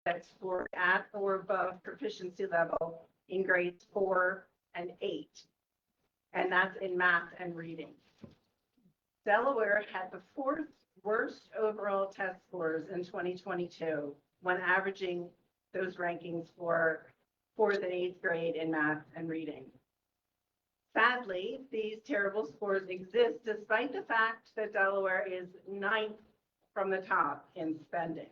that scored at or above proficiency level in grades 4 and 8, and that's in math and reading. Delaware had the 4th worst overall test scores in 2022 when averaging those rankings for 4th and 8th grade in math and reading. Sadly, these terrible scores exist despite the fact that Delaware is 9th from the top in spending.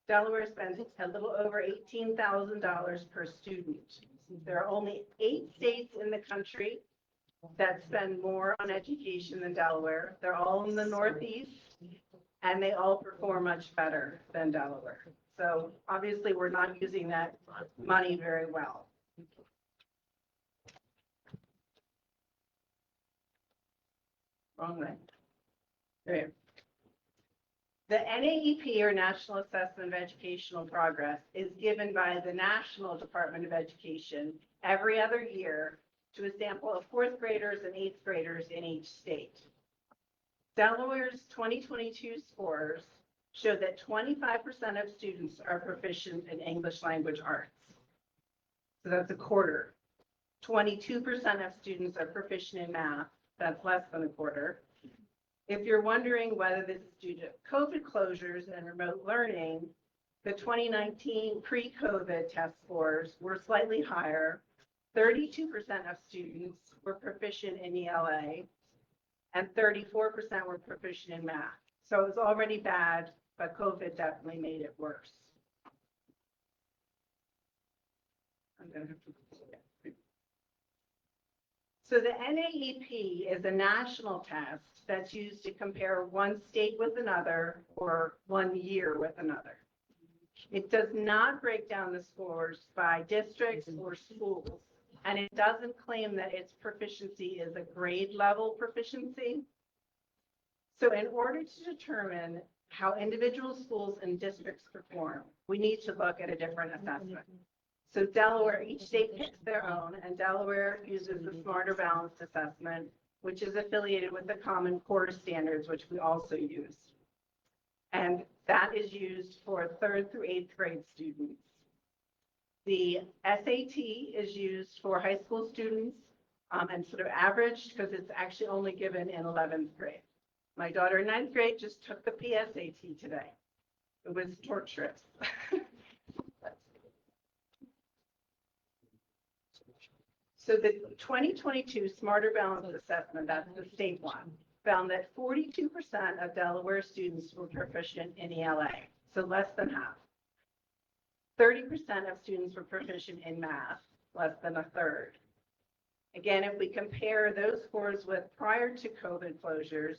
Delaware spends a little over $18,000 per student. There are only 8 states in the country that spend more on education than Delaware. They're all in the Northeast, and they all perform much better than Delaware. So obviously, we're not using that money very well. Wrong way. There. The NAEP, or National Assessment of Educational Progress, is given by the National Department of Education every other year to a sample of 4th graders and 8th graders in each state. Delaware's 2022 scores show that 25% of students are proficient in English language arts. So that's a quarter. 22% of students are proficient in math. That's less than a quarter. If you're wondering whether this is due to COVID closures and remote learning, the 2019 pre-COVID test scores were slightly higher. 32% of students were proficient in ELA, and 34% were proficient in math. So it was already bad, but COVID definitely made it worse. I'm going to have to. So the NAEP is a national test that's used to compare one state with another or one year with another. It does not break down the scores by districts or schools, and it doesn't claim that its proficiency is a grade level proficiency. So in order to determine how individual schools and districts perform, we need to look at a different assessment. So Delaware, each state picks their own, and Delaware uses the Smarter Balanced Assessment, which is affiliated with the Common Core standards, which we also use. And that is used for 3rd through 8th grade students. The SAT is used for high school students and sort of averaged because it's actually only given in 11th grade. My daughter in 9th grade just took the PSAT today. It was torturous. So the 2022 Smarter Balanced Assessment, that's the state one, found that 42% of Delaware students were proficient in ELA, so less than half. 30% of students were proficient in math, less than a third. Again, if we compare those scores with prior to COVID closures,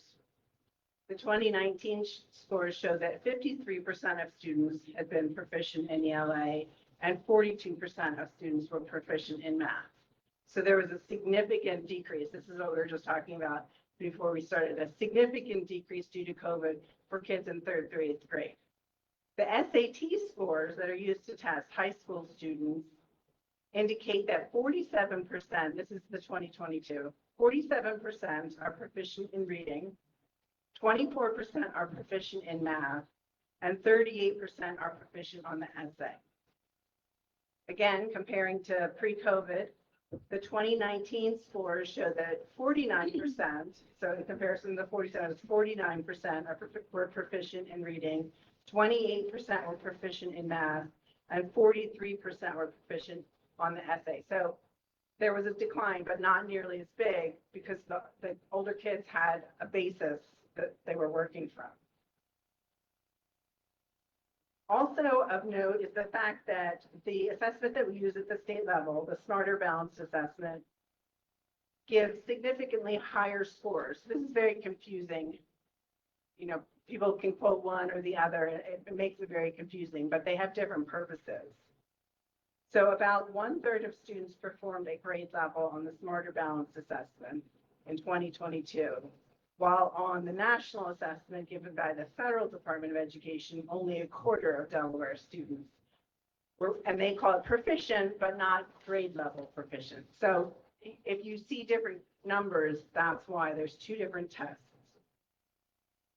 the 2019 scores show that 53% of students had been proficient in ELA and 42% of students were proficient in math. So there was a significant decrease. This is what we were just talking about before we started, a significant decrease due to COVID for kids in 3rd through 8th grade. The SAT scores that are used to test high school students indicate that 47%, this is the 2022, 47% are proficient in reading, 24% are proficient in math, and 38% are proficient on the essay. Again, comparing to pre-COVID, the 2019 scores show that 49%, so in comparison to the 47, 49% were proficient in reading, 28% were proficient in math, and 43% were proficient on the essay. So there was a decline, but not nearly as big because the older kids had a basis that they were working from. Also of note is the fact that the assessment that we use at the state level, the Smarter Balanced Assessment, gives significantly higher scores. This is very confusing. You know, people can quote one or the other, and it makes it very confusing, but they have different purposes. So about 1/3 of students performed at grade level on the Smarter Balanced Assessment in 2022. While on the national assessment given by the Federal Department of Education, only 1/4 of Delaware students were, and they call it proficient, but not grade level proficient. So if you see different numbers, that's why there's 2 different tests.